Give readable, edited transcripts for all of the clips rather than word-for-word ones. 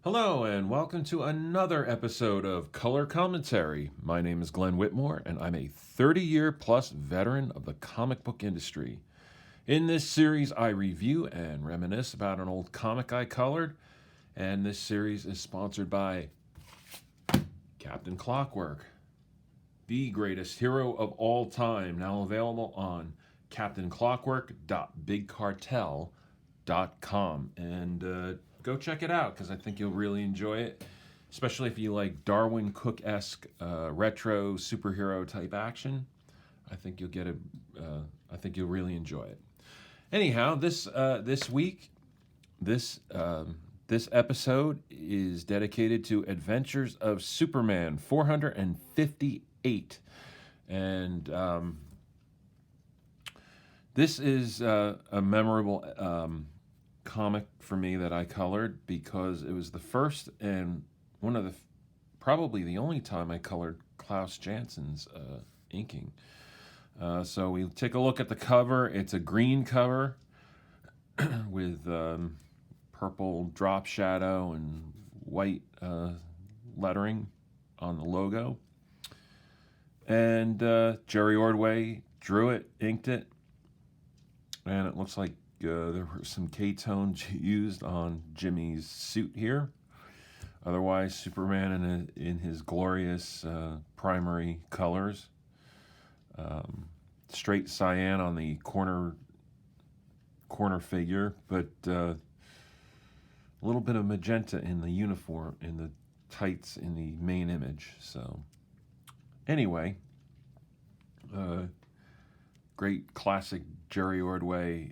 Hello, and welcome to another episode of Color Commentary. My name is Glenn Whitmore, and I'm a 30-year plus veteran of the comic book industry. In this series, I review and reminisce about an old comic I colored, and this series is sponsored by Captain Clockwork, the greatest hero of all time, now available on captainclockwork.bigcartel.com. And go check it out because I think you'll really enjoy it, especially if you like Darwin Cook-esque retro superhero type action. I think you'll get a. I think you'll really enjoy it. Anyhow, this week, this this episode is dedicated to Adventures of Superman 458, and this is a memorable comic for me that I colored because it was the first and one of the probably the only time I colored Klaus Jansson's inking. So we take a look at the cover. It's a green cover with purple drop shadow and white lettering on the logo. And Jerry Ordway drew it, inked it, and it looks like there were some K-tones used on Jimmy's suit here. Otherwise, Superman in his glorious primary colors. Straight cyan on the corner figure, but a little bit of magenta in the uniform, in the tights in the main image. So anyway, great classic Jerry Ordway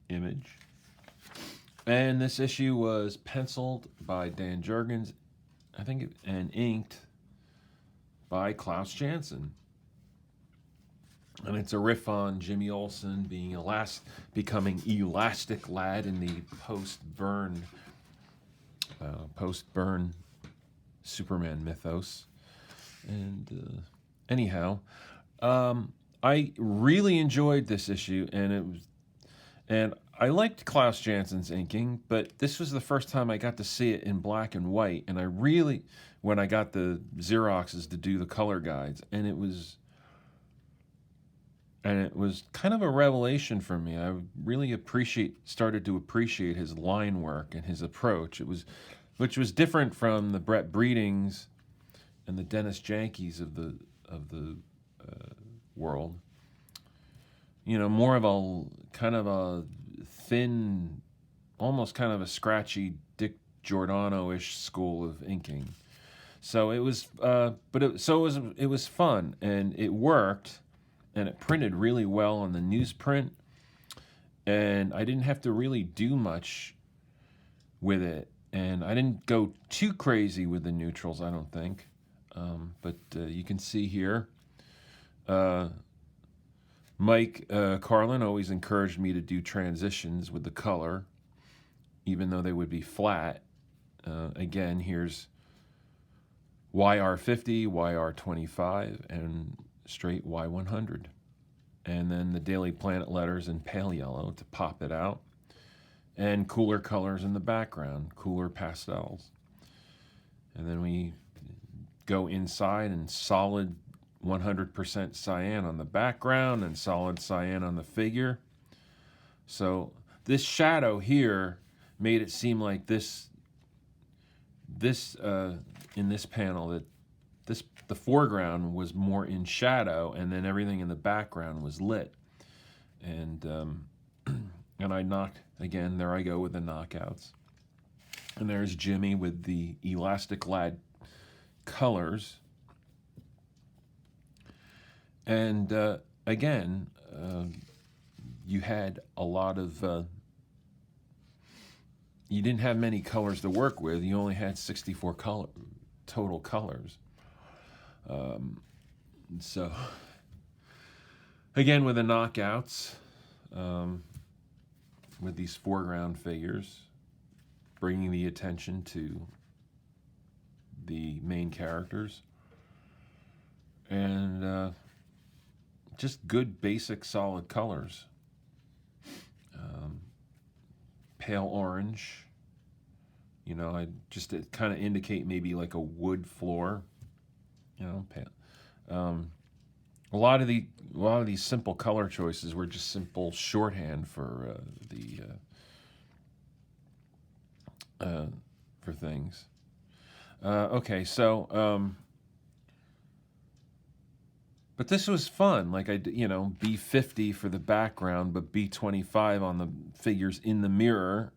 image. And this issue was penciled by Dan Jurgens, I think, and inked by Klaus Janson. And it's a riff on Jimmy Olsen becoming Elastic Lad in the post-burn Superman mythos. And anyhow, I really enjoyed this issue, and I liked Klaus Janson's inking, but this was the first time I got to see it in black and white, and when I got the Xeroxes to do the color guides, and it was kind of a revelation for me. I really started to appreciate his line work and his approach. Which was different from the Brett Breedings and the Dennis Jankeys of the world. You know, more of a kind of a thin, almost kind of a scratchy Dick Giordano-ish school of inking. So it was, it was fun, and it worked, and it printed really well on the newsprint, and I didn't have to really do much with it, and I didn't go too crazy with the neutrals, I don't think, but you can see here. Mike Carlin always encouraged me to do transitions with the color, even though they would be flat. Again, here's YR50, YR25, and straight Y100. And then the Daily Planet letters in pale yellow to pop it out. And cooler colors in the background, cooler pastels. And then we go inside and solid 100% cyan on the background and solid cyan on the figure. So this shadow here made it seem like this in this panel that the foreground was more in shadow, and then everything in the background was lit. And and I knocked again. There I go with the knockouts. And there's Jimmy with the Elastic Lad colors. And again, you had a lot of. You didn't have many colors to work with. You only had 64 total colors. So, again, with the knockouts, with these foreground figures, bringing the attention to the main characters, and just good, basic, solid colors. Pale orange, You know, I just to kind of indicate maybe like a wood floor. You know, a lot of these simple color choices were just simple shorthand uh, for things. Okay, so but this was fun. Like B50 for the background, but B25 on the figures in the mirror,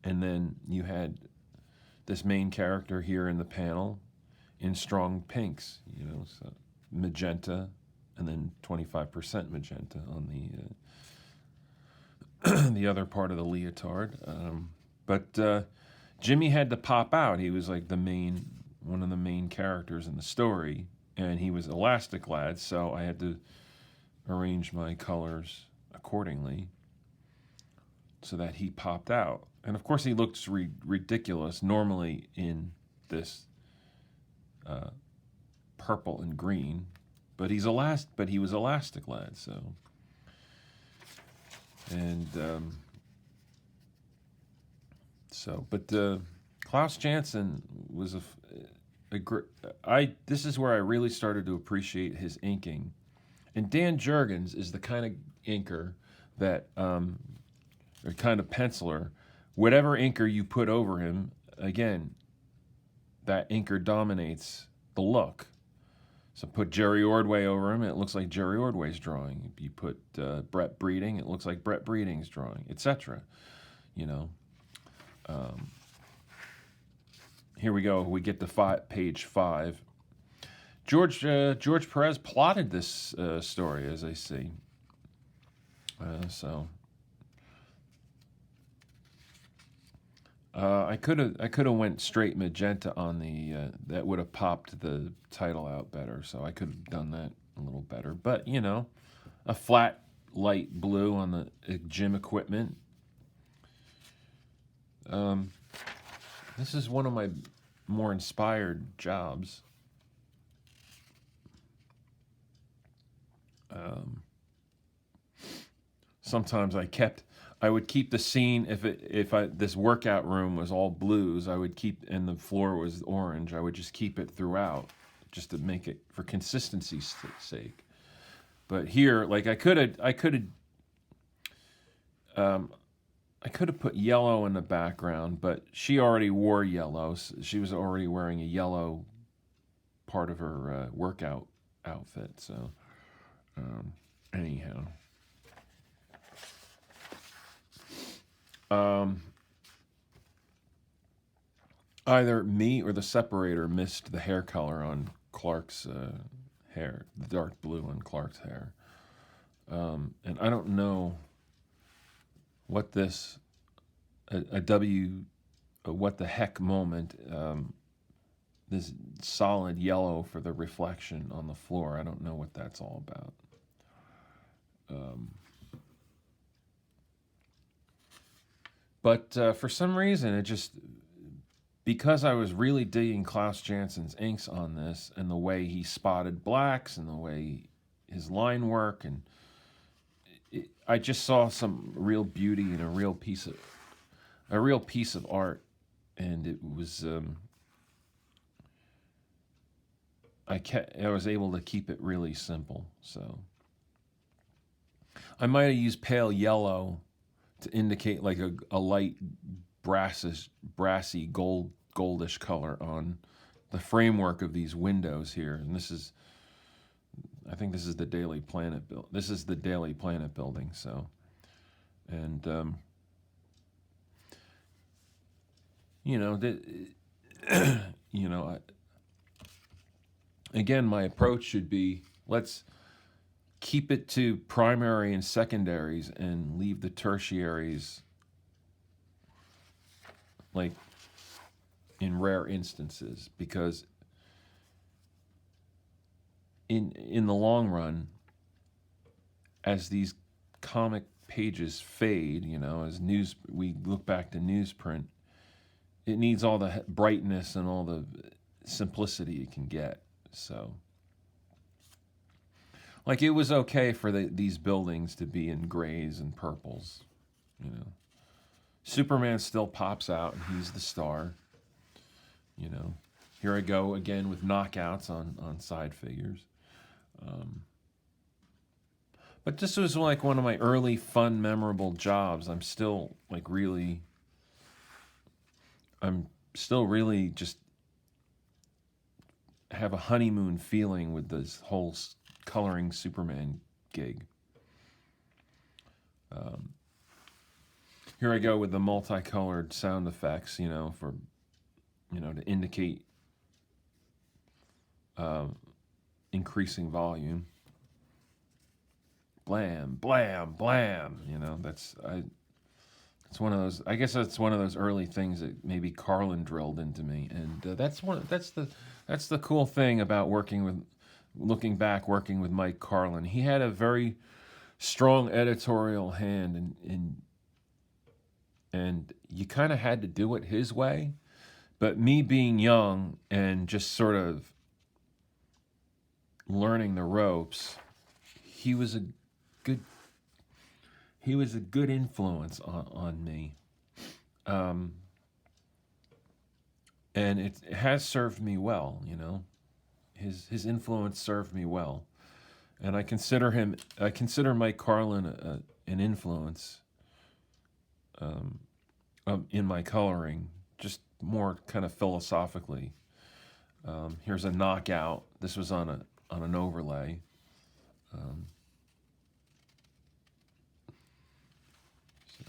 and then you had this main character here in the panel in strong pinks. So magenta, and then 25% magenta on the other part of the leotard. But Jimmy had to pop out. He was like one of the main characters in the story, and he was Elastic Lad, so I had to arrange my colors accordingly so that he popped out. And of course, he looks ridiculous normally in this purple and green, but he was Elastic Lad, so. And but Klaus Janson was this is where I really started to appreciate his inking. And Dan Jurgens is the kind of inker that, or kind of penciler, whatever inker you put over him, again, that inker dominates the look. So put Jerry Ordway over him, it looks like Jerry Ordway's drawing. You put Brett Breeding, it looks like Brett Breeding's drawing, etc. Here we go. We get to page 5. George Perez plotted this story, as I see. I could have went straight magenta on that would have popped the title out better. So I could have done that a little better. But a flat light blue on the gym equipment. This is one of my more inspired jobs. Sometimes I would keep the scene if this workout room was all blues, I would keep, and the floor was orange, I would just keep it throughout, just to make it for consistency's sake. But here, like I could have put yellow in the background, but she already wore yellow. So she was already wearing a yellow part of her workout outfit. So anyhow. Either me or the separator missed the hair color on Clark's hair, the dark blue on Clark's hair. And I don't know what this, what the heck moment, this solid yellow for the reflection on the floor. I don't know what that's all about. But for some reason, because I was really digging Klaus Janson's inks on this, and the way he spotted blacks, and the way his line work, and I just saw some real beauty and a real piece of art, and it was I was able to keep it really simple. So I might have used pale yellow to indicate like a light brassy goldish color on the framework of these windows here. And I think this is the Daily Planet This is the Daily Planet building. So, and again, my approach should be, let's keep it to primary and secondaries and leave the tertiaries like in rare instances, because in the long run, as these comic pages fade, as we look back to newsprint, it needs all the brightness and all the simplicity it can get. So, like, it was okay for these buildings to be in grays and purples, Superman still pops out, and he's the star. You know, here I go again with knockouts on side figures. Um, but this was like one of my early fun, memorable jobs. I'm still really just have a honeymoon feeling with this whole coloring Superman gig. Um, Here I go with the multicolored sound effects, to indicate uh, increasing volume. Blam, blam, blam. It's one of those. I guess that's one of those early things that maybe Carlin drilled into me, and that's the cool thing about looking back, working with Mike Carlin. He had a very strong editorial hand, and you kind of had to do it his way. But me being young and just sort of learning the ropes, he was a good influence on me, and it has served me well. His influence served me well, and I consider Mike Carlin an influence in my coloring, just more kind of philosophically. Here's a knockout. This was on an overlay. So,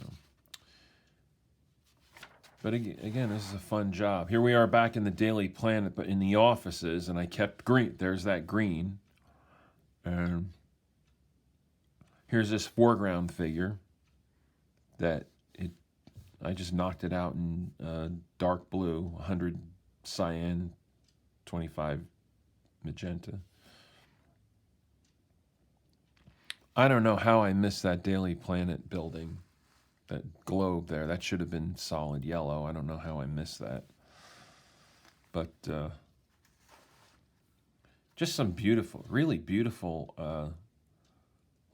but again, this is a fun job. Here we are back in the Daily Planet, but in the offices, and I kept green. There's that green, and here's this foreground figure that I just knocked it out in dark blue, 100 cyan, 25 magenta. I don't know how I missed that Daily Planet building, that globe there. That should have been solid yellow. I don't know how I missed that. But just some really beautiful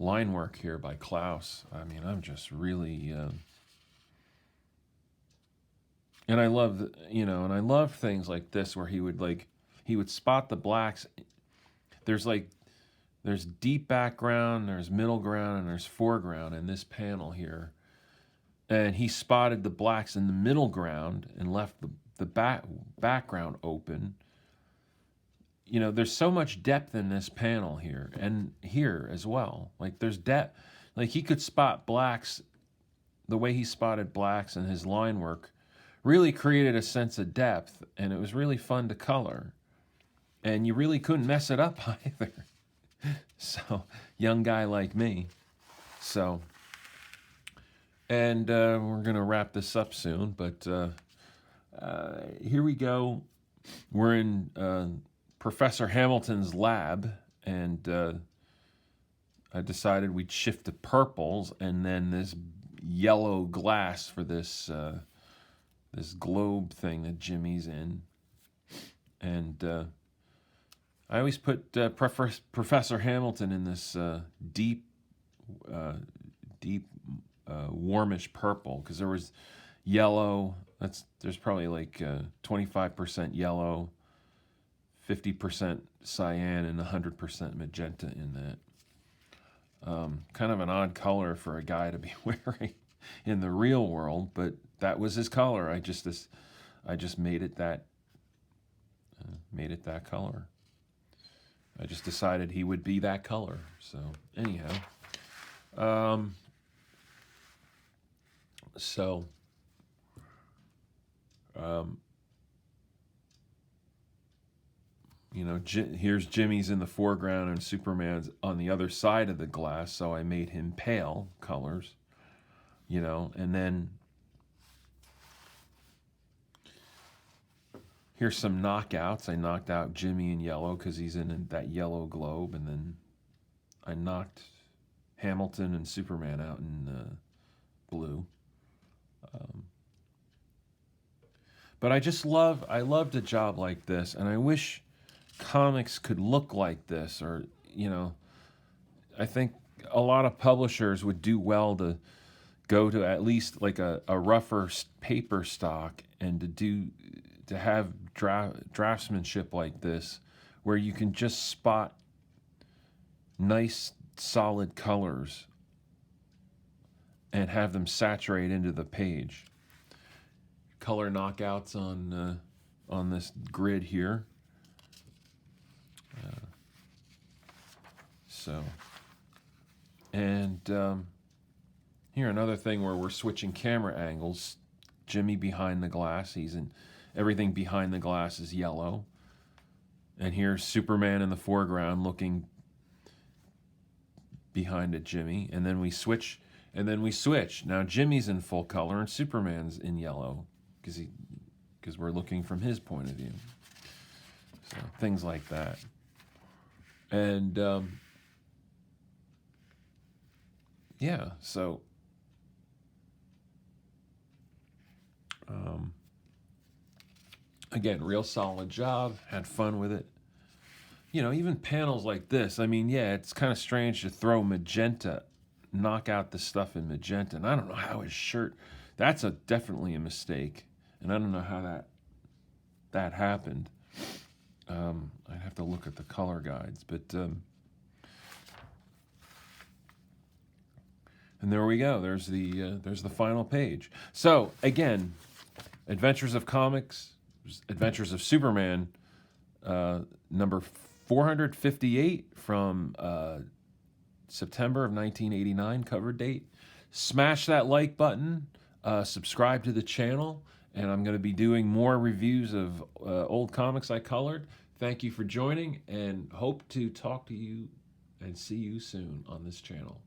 line work here by Klaus. I mean, I'm just really... and I love things like this where he would spot the blacks. There's deep background, there's middle ground, and there's foreground in this panel here. And he spotted the blacks in the middle ground and left the background open. There's so much depth in this panel here and here as well. Like there's depth. Like he could spot blacks, the way he spotted blacks and his line work really created a sense of depth, and it was really fun to color. And you really couldn't mess it up either. So, young guy like me. So, and we're going to wrap this up soon, but here we go. We're in Professor Hamilton's lab, and I decided we'd shift to purples, and then this yellow glass for this globe thing that Jimmy's in. And I always put Professor Hamilton in this deep, warmish purple, because there was yellow. There's probably like 25% yellow, 50% cyan, and 100% magenta in that. Kind of an odd color for a guy to be wearing in the real world, but that was his color. I just made it that color. I just decided he would be that color. So anyhow, here's Jimmy's in the foreground and Superman's on the other side of the glass. So I made him pale colors. And then here's some knockouts. I knocked out Jimmy in yellow because he's in that yellow globe, and then I knocked Hamilton and Superman out in blue. But I loved a job like this, and I wish comics could look like this, or I think a lot of publishers would do well to go to at least like a rougher paper stock and to have draftsmanship like this, where you can just spot nice solid colors and have them saturate into the page. Color knockouts on this grid here. Here another thing where we're switching camera angles. Jimmy behind the glass. Everything behind the glass is yellow. And here's Superman in the foreground looking behind at Jimmy. And then we switch. Now Jimmy's in full color and Superman's in yellow because we're looking from his point of view. So things like that. And yeah, so again, real solid job. Had fun with it. You know, even panels like this. I mean, yeah, it's kind of strange to throw magenta, knock out the stuff in magenta. And I don't know how his shirt. That's definitely a mistake. And I don't know how that happened. I'd have to look at the color guides, but and there we go. There's the final page. So again, Adventures of Comics, Adventures of Superman, number 458 from September of 1989, cover date. Smash that like button, subscribe to the channel, and I'm going to be doing more reviews of old comics I colored. Thank you for joining, and hope to talk to you and see you soon on this channel.